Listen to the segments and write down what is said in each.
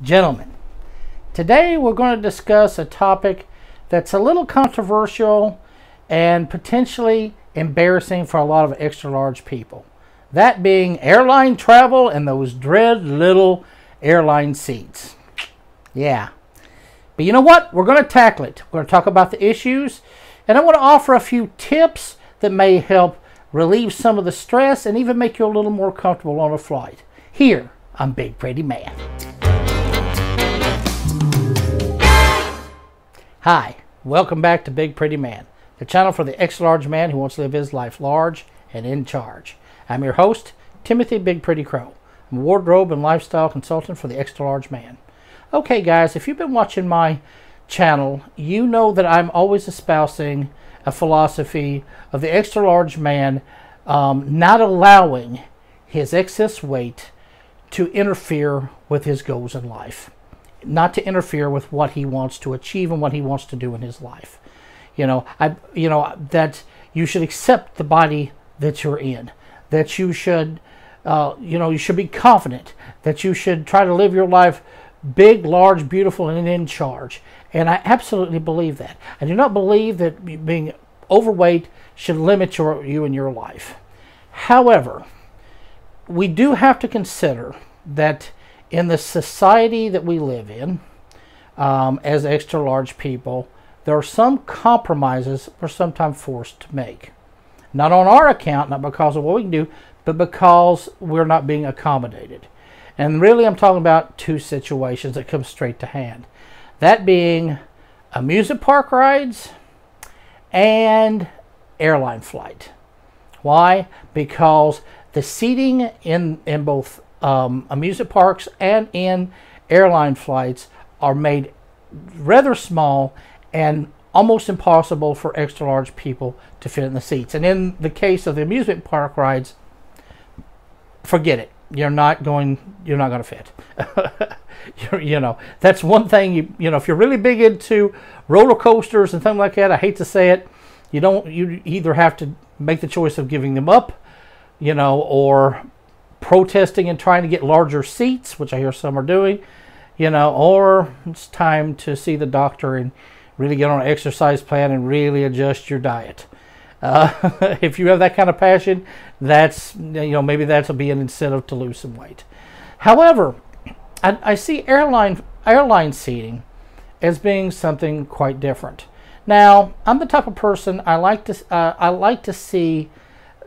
Gentlemen, today we're going to discuss a topic that's a little controversial and potentially embarrassing for a lot of extra large people. That being airline travel and those dread little airline seats. Yeah. But you know what? We're going to tackle it. We're going to talk about the issues, and I want to offer a few tips that may help relieve some of the stress and even make you a little more comfortable on a flight. Here on Big Pretty Man. Hi, welcome back to Big Pretty Man, the channel for the extra large man who wants to live his life large and in charge. I'm your host, Timothy Big Pretty Crowe. I'm a wardrobe and lifestyle consultant for the extra large man. Okay guys, if you've been watching my channel, you know that I'm always espousing a philosophy of the extra large man not allowing his excess weight to interfere with his goals in life. Not to interfere with what he wants to achieve and what he wants to do in his life. That you should accept the body that you're in. That you should, you should be confident. That you should try to live your life big, large, beautiful, and in charge. And I absolutely believe that. I do not believe that being overweight should limit you in your life. However, we do have to consider that in the society that we live in, as extra large people, there are some compromises we're sometimes forced to make. Not on our account, not because of what we can do, but because we're not being accommodated. And really I'm talking about two situations that come straight to hand. That being amusement park rides and airline flight. Why? Because the seating in both amusement parks and in airline flights are made rather small and almost impossible for extra large people to fit in the seats. And in the case of the amusement park rides, forget it. You're not going to fit. That's one thing. If you're really big into roller coasters and things like that, I hate to say it, you either have to make the choice of giving them up, or protesting and trying to get larger seats, which I hear some are doing, or it's time to see the doctor and really get on an exercise plan and really adjust your diet. If you have that kind of passion, that's, maybe that'll be an incentive to lose some weight. However, I see airline seating as being something quite different. Now, I'm the type of person I like to see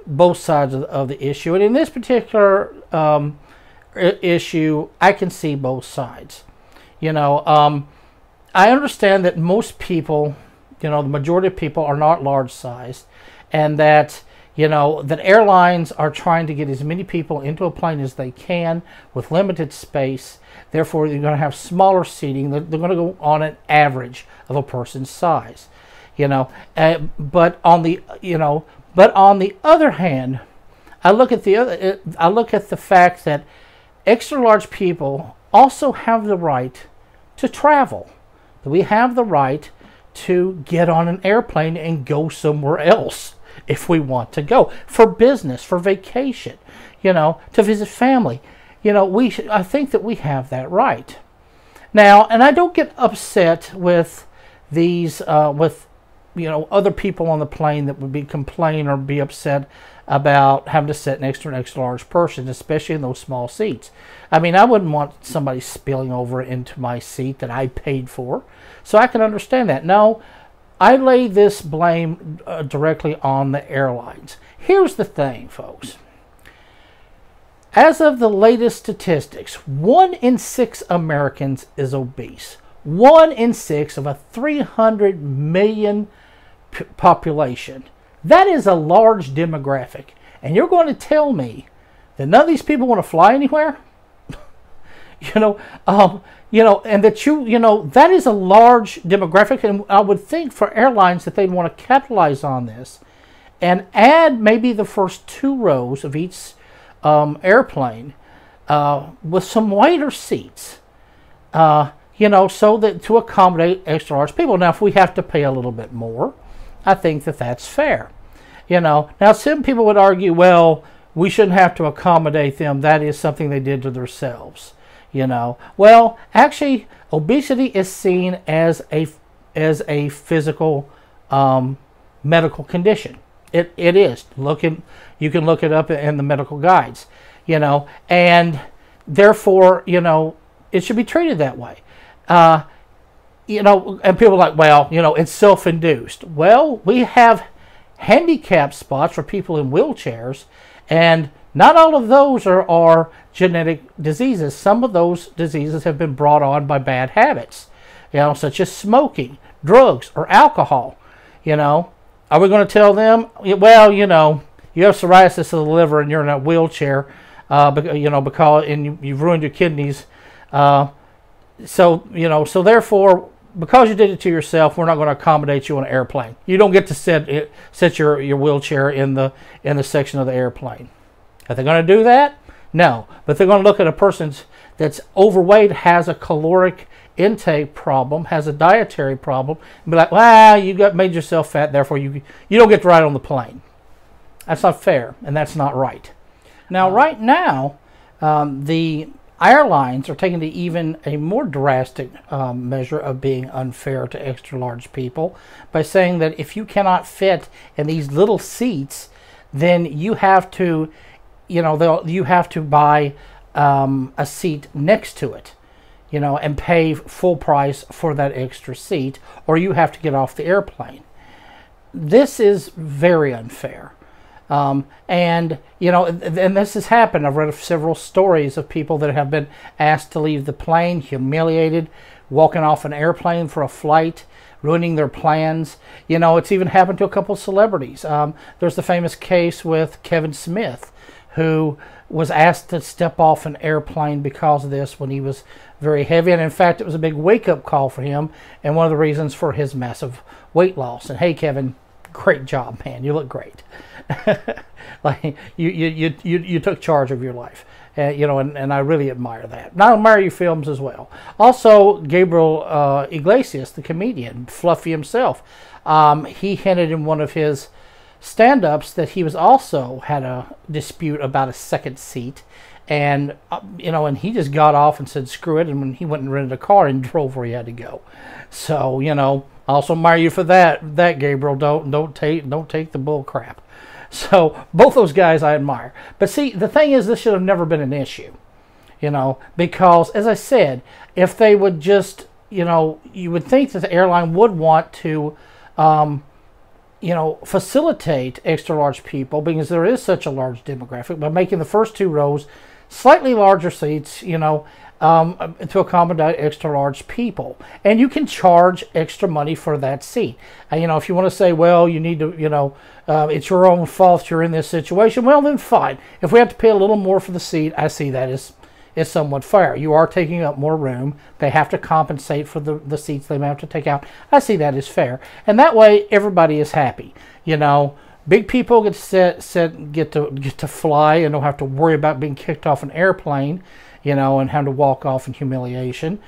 both sides of the issue, and in this particular issue, I can see both sides. I understand that most people, the majority of people are not large sized, and that that airlines are trying to get as many people into a plane as they can with limited space. Therefore, they're going to have smaller seating. They're going to go on an average of a person's size. But on the other hand, I look at the fact that extra large people also have the right to travel. We have the right to get on an airplane and go somewhere else if we want to go for business, for vacation, to visit family. I think that we have that right. Now, and I don't get upset with these other people on the plane that would complain or be upset about having to sit next to an extra large person, especially in those small seats. I mean, I wouldn't want somebody spilling over into my seat that I paid for, so I can understand that. No, I lay this blame directly on the airlines. Here's the thing, folks. As of the latest statistics, 1 in 6 Americans is obese. 1 in 6 of a 300 million population. That is a large demographic. And you're going to tell me that none of these people want to fly anywhere? And that that is a large demographic, and I would think for airlines that they'd want to capitalize on this and add maybe the first 2 rows of each airplane with some wider seats, so that to accommodate extra large people. Now, if we have to pay a little bit more, I think that that's fair. Now some people would argue, well, we shouldn't have to accommodate them. That is something they did to themselves. You know, well, actually, obesity is seen as a physical medical condition. It is. You can look it up in the medical guides. You know, and therefore, you know, it should be treated that way. You know, and people are like, well, you know, it's self-induced. Well, we have handicap spots for people in wheelchairs, and not all of those are genetic diseases. Some of those diseases have been brought on by bad habits, you know, such as smoking, drugs, or alcohol. You know, are we going to tell them, well, you know, you have psoriasis of the liver and you're in a wheelchair, you know, because you've ruined your kidneys. So, you know, so therefore, because you did it to yourself, we're not going to accommodate you on an airplane. You don't get to sit your wheelchair in the section of the airplane. Are they going to do that? No. But they're going to look at a person that's overweight, has a caloric intake problem, has a dietary problem, and be like, well, you made yourself fat, therefore you don't get to ride on the plane. That's not fair, and that's not right. Now, right now, the airlines are taking to even a more drastic measure of being unfair to extra large people by saying that if you cannot fit in these little seats, then you have to, you know, you have to buy a seat next to it, you know, and pay full price for that extra seat, or you have to get off the airplane. This is very unfair. And, you know, and this has happened. I've read several stories of people that have been asked to leave the plane, humiliated, walking off an airplane for a flight, ruining their plans. You know, it's even happened to a couple of celebrities. There's the famous case with Kevin Smith, who was asked to step off an airplane because of this when he was very heavy. And in fact, it was a big wake-up call for him and one of the reasons for his massive weight loss. And hey, Kevin, great job, man. You look great. Like you took charge of your life, you know, and I really admire that. And I admire your films as well. Also, Gabriel Iglesias, the comedian, Fluffy himself, he hinted in one of his stand-ups that he was also had a dispute about a second seat, and you know, and he just got off and said screw it, and when he went and rented a car and drove where he had to go. So, you know, I also admire you for that Gabriel. Don't take the bull crap. So both those guys I admire. But see, the thing is, this should have never been an issue, you know, because as I said, if they would just, you know, you would think that the airline would want to, you know, facilitate extra large people, because there is such a large demographic, by making the first two rows slightly larger seats, you know, to accommodate extra large people. And you can charge extra money for that seat. You know, if you want to say, well, you need to, you know, it's your own fault you're in this situation, well, then fine. If we have to pay a little more for the seat, I see that as somewhat fair. You are taking up more room. They have to compensate for the seats they may have to take out. I see that as fair. And that way, everybody is happy. You know, big people get to fly and don't have to worry about being kicked off an airplane, you know, and having to walk off in humiliation.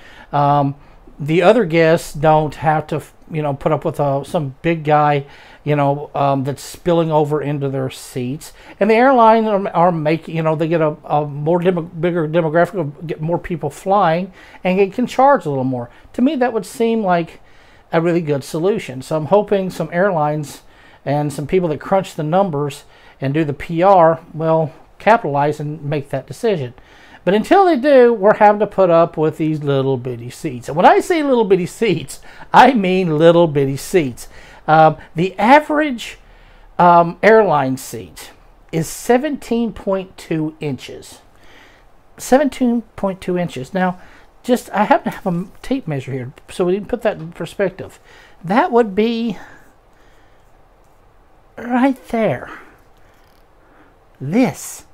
The other guests don't have to, you know, put up with some big guy, you know, that's spilling over into their seats. And the airline are making, you know, they get a bigger demographic, get more people flying, and it can charge a little more. To me, that would seem like a really good solution. So I'm hoping some airlines and some people that crunch the numbers and do the PR will capitalize and make that decision. But until they do, we're having to put up with these little bitty seats. And when I say little bitty seats, I mean little bitty seats. The average airline seat is 17.2 inches. 17.2 inches. Now, I happen to have a tape measure here, so we didn't put that in perspective. That would be right there. This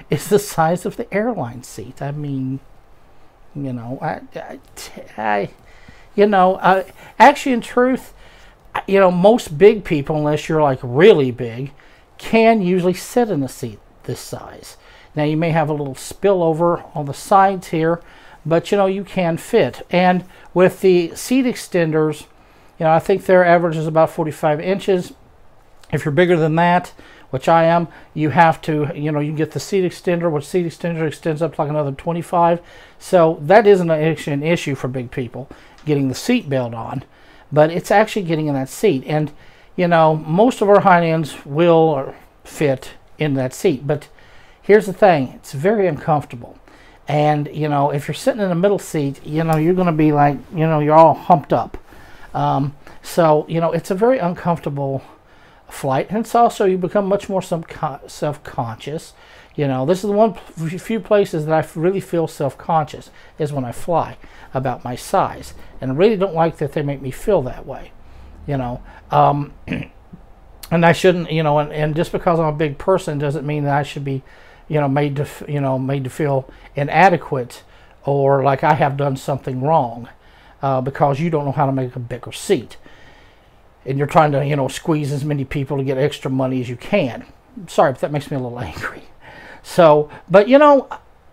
is the size of the airline seat. I mean, you know, actually, in truth, you know, most big people, unless you're like really big, can usually sit in a seat this size. Now, you may have a little spillover on the sides here, but, you know, you can fit. And with the seat extenders, you know, I think their average is about 45 inches. If you're bigger than that, which I am, you have to, you know, you get the seat extender, which seat extender extends up to like another 25. So that isn't actually an issue for big people, getting the seat belt on, but it's actually getting in that seat. And, you know, most of our hind ends will fit in that seat, but here's the thing, it's very uncomfortable. And, you know, if you're sitting in the middle seat, you know, you're going to be like, you know, you're all humped up. So, you know, it's a very uncomfortable flight. And it's also, you become much more self-conscious. You know, this is the one few places that I really feel self-conscious is when I fly about my size. And I really don't like that they make me feel that way, you know. And I shouldn't, you know, and just because I'm a big person doesn't mean that I should be, you know, made to feel inadequate or like I have done something wrong because you don't know how to make a bigger seat, and you're trying to, you know, squeeze as many people to get extra money as you can. Sorry, but that makes me a little angry. So, but you know,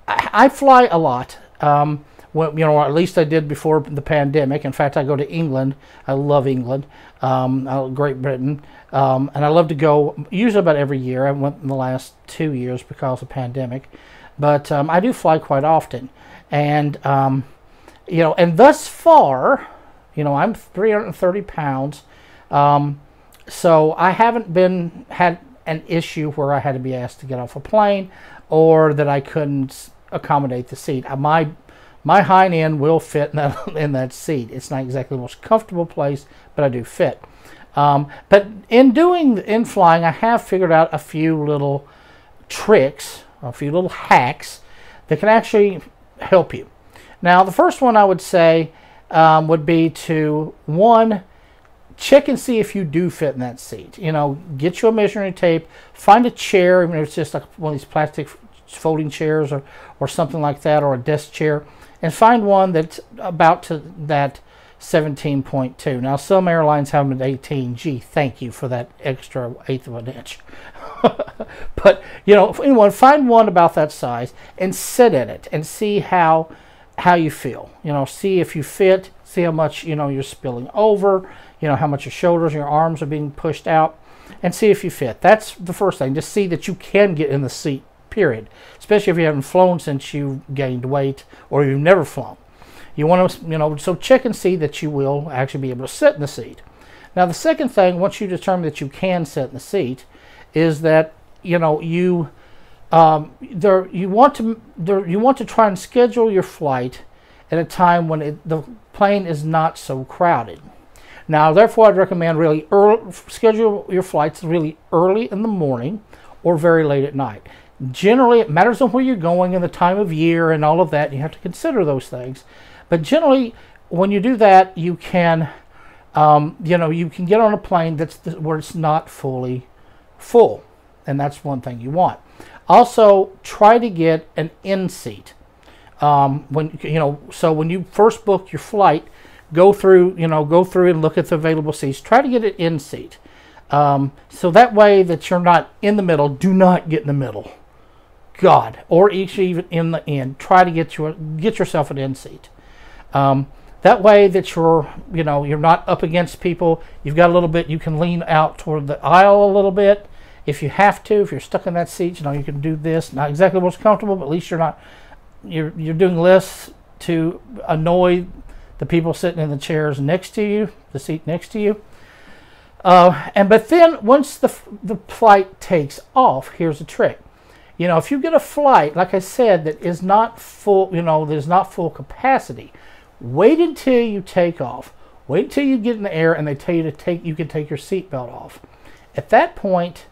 I fly a lot. Well, you know, or at least I did before the pandemic. In fact, I go to England. I love England, Great Britain, and I love to go usually about every year. I went in the last 2 years because of the pandemic, but I do fly quite often. And, you know, and thus far, you know, I'm 330 pounds, so I haven't had an issue where I had to be asked to get off a plane or that I couldn't accommodate the seat. My hind end will fit in that seat. It's not exactly the most comfortable place, but I do fit. But in flying, I have figured out a few little tricks, a few little hacks that can actually help you. Now, the first one I would say would be to, one, check and see if you do fit in that seat. You know, get you a measuring tape, find a chair, even if it's just like one of these plastic folding chairs or something like that, or a desk chair, and find one that's about to that 17.2. Now, some airlines have them at 18. Gee, thank you for that extra 1/8 of an inch. But, you know, anyone, find one about that size and sit in it and see how you feel. You know, see if you fit, see how much, you know, you're spilling over, you know, how much your shoulders and your arms are being pushed out, and see if you fit. That's the first thing. Just see that you can get in the seat, period. Especially if you haven't flown since you gained weight or you've never flown. You want to, you know, so check and see that you will actually be able to sit in the seat. Now, the second thing, once you determine that you can sit in the seat, is that, you know, you want to try and schedule your flight at a time when the plane is not so crowded. Now, therefore, I'd recommend really schedule your flights really early in the morning or very late at night. Generally, it matters on where you're going and the time of year and all of that. You have to consider those things. But generally, when you do that, you can, you know, you can get on a plane where it's not fully full, and that's one thing you want. Also, try to get an in seat. When you first book your flight, go through and look at the available seats. Try to get an in seat, so that way that you're not in the middle. Do not get in the middle, God, or even in the end. Try to get yourself an in seat. That way that you're not up against people. You've got a little bit. You can lean out toward the aisle a little bit if you have to. If you're stuck in that seat, you know, you can do this. Not exactly what's comfortable, but at least you're not. You're doing less to annoy the people sitting in the chairs next to you, the seat next to you. But then once the flight takes off, here's the trick. You know, if you get a flight, like I said, that is not full, you know, there's not full capacity, wait until you take off. Wait until you get in the air and they tell you you can take your seatbelt off. At that point,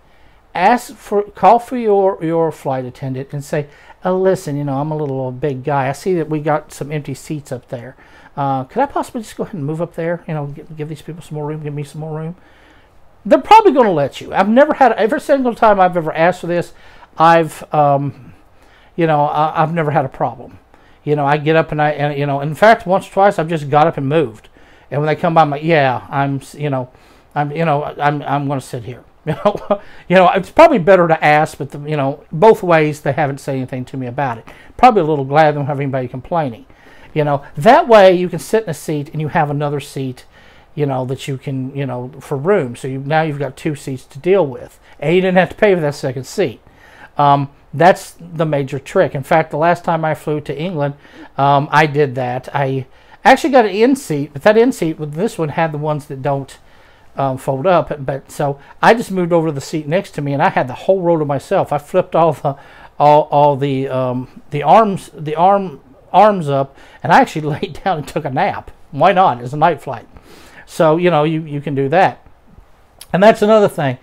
call for your flight attendant and say, listen, you know, I'm a little big guy. I see that we got some empty seats up there. Could I possibly just go ahead and move up there? You know, give these people some more room, give me some more room. They're probably going to let you. I've never had, every single time I've ever asked for this, I've never had a problem. You know, I get up and in fact, once or twice I've just got up and moved. And when they come by, I'm like, yeah, I'm going to sit here. It's probably better to ask, but both ways they haven't said anything to me about it. Probably a little glad they don't have anybody complaining. That way you can sit in a seat and you have another seat, you know, that you can, you know, for room. So now you've got 2 seats to deal with, and you didn't have to pay for that second seat. That's the major trick. In fact, the last time I flew to England, I did that. I actually got an in seat, but that in seat with this one had the ones that don't fold up. But so I just moved over to the seat next to me, and I had the whole row to myself. I flipped all the arms up, and I actually laid down and took a nap. Why not? It's a night flight. So, you know, you can do that. And that's another thing.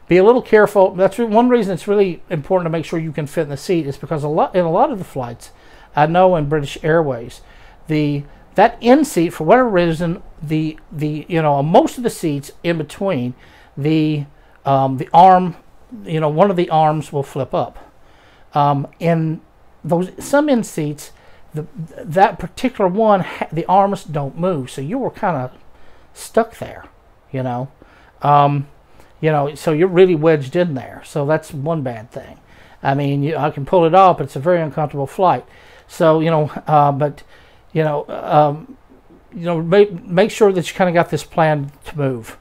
Be a little careful. That's one reason it's really important to make sure you can fit in the seat, is because in a lot of the flights, I know in British Airways, that in seat, for whatever reason, you know, most of the seats in between, the arm, you know, one of the arms will flip up. In some in seats, that particular one, the arms don't move, so you were kind of stuck there, you know. You know, so you're really wedged in there. So that's one bad thing. I mean, I can pull it off, but it's a very uncomfortable flight. So, you know, make sure that you kind of got this plan to move.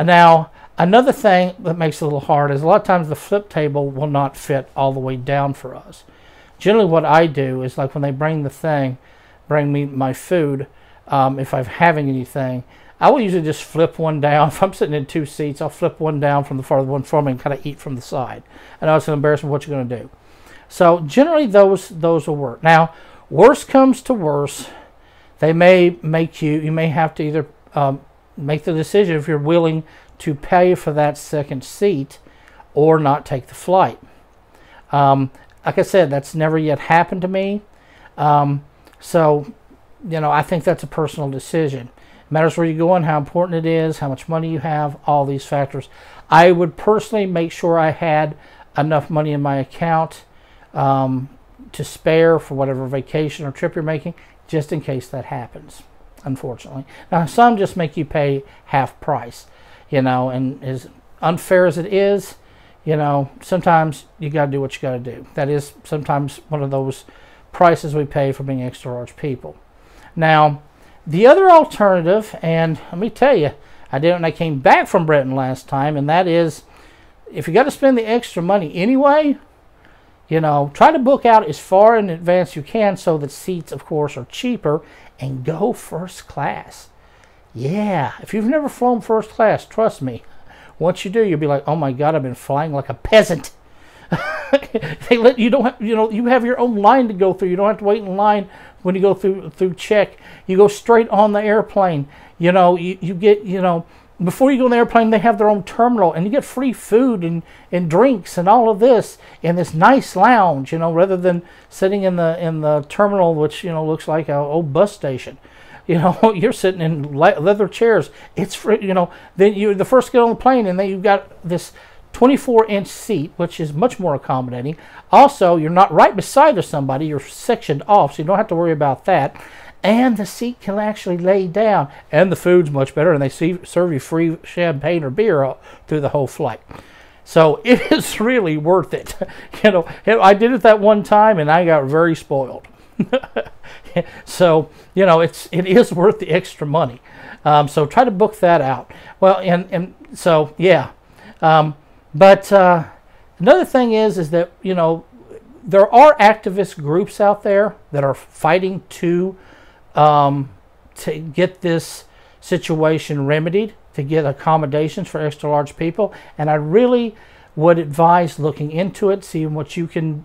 Now, another thing that makes it a little hard is a lot of times the flip table will not fit all the way down for us. Generally, what I do is, like when they bring me my food, if I'm having anything, I will usually just flip one down. If I'm sitting in 2 seats, I'll flip one down from the farther one from me and kind of eat from the side. I know it's an embarrassment. What you're going to do. So generally, those will work. Now, worst comes to worst, they may make you may have to either make the decision if you're willing to pay for that second seat or not take the flight. Like I said, that's never yet happened to me. So, you know, I think that's a personal decision. It matters where you're going, how important it is, how much money you have, all these factors. I would personally make sure I had enough money in my account to spare for whatever vacation or trip you're making, just in case that happens, unfortunately. Now, some just make you pay half price, you know, and as unfair as it is, you know, sometimes you got to do what you got to do. That is sometimes one of those prices we pay for being extra large people. Now, the other alternative, and let me tell you, I did it when I came back from Britain last time, and that is, if you got to spend the extra money anyway, you know, try to book out as far in advance you can so that seats, of course, are cheaper, and go first class. Yeah, if you've never flown first class, trust me, once you do, you'll be like, oh my God, I've been flying like a peasant. They let you you have your own line to go through. You don't have to wait in line when you go through check. You go straight on the airplane. You know, you get, you know, before you go on the airplane, they have their own terminal, and you get free food and drinks and all of this in this nice lounge, you know, rather than sitting in the terminal, which, you know, looks like an old bus station. You know, you're sitting in leather chairs. It's free, you know. Then you're the first to get on the plane, and then you've got this 24-inch seat, which is much more accommodating. Also, you're not right beside somebody. You're sectioned off, so you don't have to worry about that. And the seat can actually lay down. And the food's much better, and they serve you free champagne or beer through the whole flight. So it is really worth it. You know, I did it that one time, and I got very spoiled. So, you know, it is worth the extra money. So try to book that out. Well, and so, yeah. But another thing is that, you know, there are activist groups out there that are fighting to get this situation remedied, to get accommodations for extra large people. And I really would advise looking into it, seeing what you can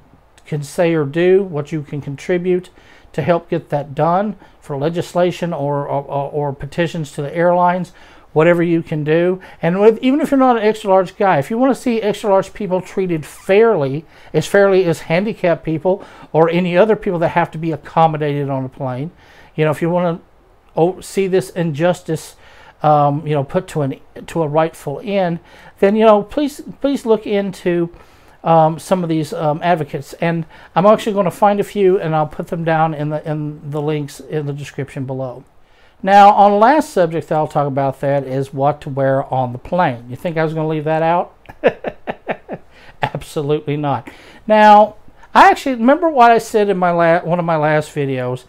say or do, what you can contribute to help get that done, for legislation or petitions to the airlines, whatever you can do. And even if you're not an extra large guy, if you want to see extra large people treated fairly as handicapped people or any other people that have to be accommodated on a plane, you know, if you want to see this injustice, you know, put to a rightful end, then, you know, please look into some of these advocates, and I'm actually going to find a few, and I'll put them down in the links in the description below. Now, on the last subject that I'll talk about, that is what to wear on the plane. You think I was going to leave that out? Absolutely not. Now, I actually remember what I said in one of my last videos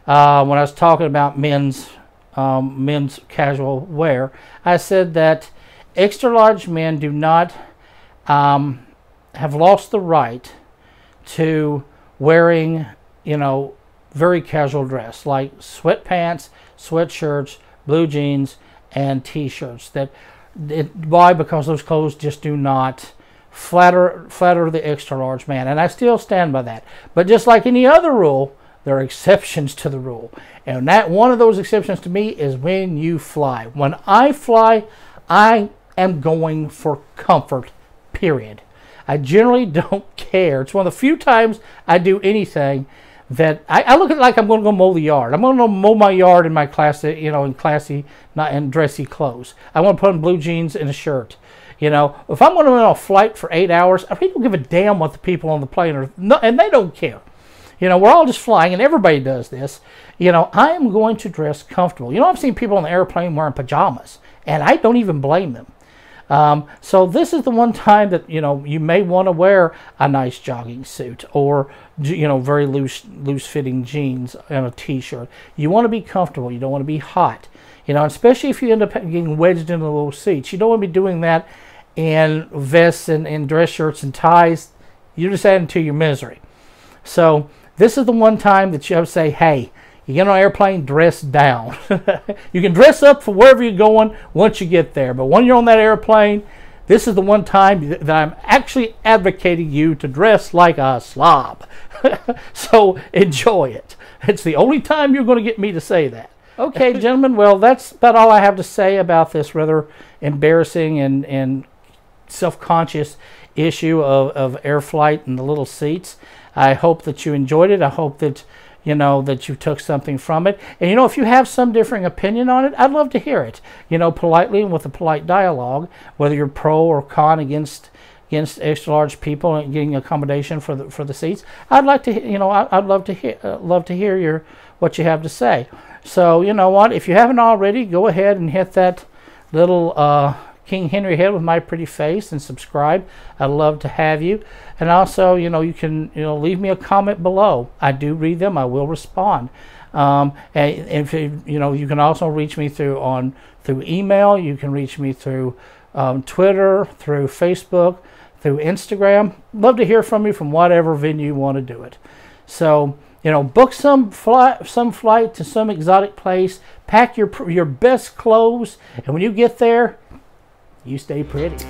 when I was talking about men's men's casual wear. I said that extra large men do not have lost the right to wearing, very casual dress like sweatpants, sweatshirts, blue jeans, and t-shirts. Why? Because those clothes just do not flatter the extra large man, and I still stand by that. But just like any other rule, there are exceptions to the rule, and that one of those exceptions to me is when you fly. When I fly, I am going for comfort, period. I generally don't care. It's one of the few times I do anything that I look at it like I'm going to go mow the yard. I'm going to mow my yard in my classy, in classy, not in dressy clothes. I want to put on blue jeans and a shirt. If I'm going to be on a flight for 8 hours, I really don't give a damn what the people on the plane are, and they don't care. We're all just flying, and everybody does this. I am going to dress comfortable. I've seen people on the airplane wearing pajamas, and I don't even blame them. So this is the one time that, you may want to wear a nice jogging suit or, very loose fitting jeans and a t-shirt. You want to be comfortable. You don't want to be hot, especially if you end up getting wedged into the little seats. You don't want to be doing that in vests and dress shirts and ties. You're just adding to your misery. So this is the one time that you have to say, hey, you get on an airplane, dress down. You can dress up for wherever you're going once you get there. But when you're on that airplane, this is the one time that I'm actually advocating you to dress like a slob. So enjoy it. It's the only time you're going to get me to say that. Okay, gentlemen, well, that's about all I have to say about this rather embarrassing and self-conscious issue of air flight and the little seats. I hope that you enjoyed it. I hope that that you took something from it. And, if you have some differing opinion on it, I'd love to hear it, politely and with a polite dialogue, whether you're pro or con against extra large people and getting accommodation for the seats. I'd like to, I'd love to hear what you have to say. So, what? If you haven't already, go ahead and hit that little King Henry head with my pretty face and subscribe. I'd love to have you. And also, you can leave me a comment below. I do read them. I will respond. And if you can also reach me through email. You can reach me through Twitter, through Facebook, through Instagram. Love to hear from you from whatever venue you want to do it. So book some flight to some exotic place. Pack your best clothes, and when you get there, you stay pretty.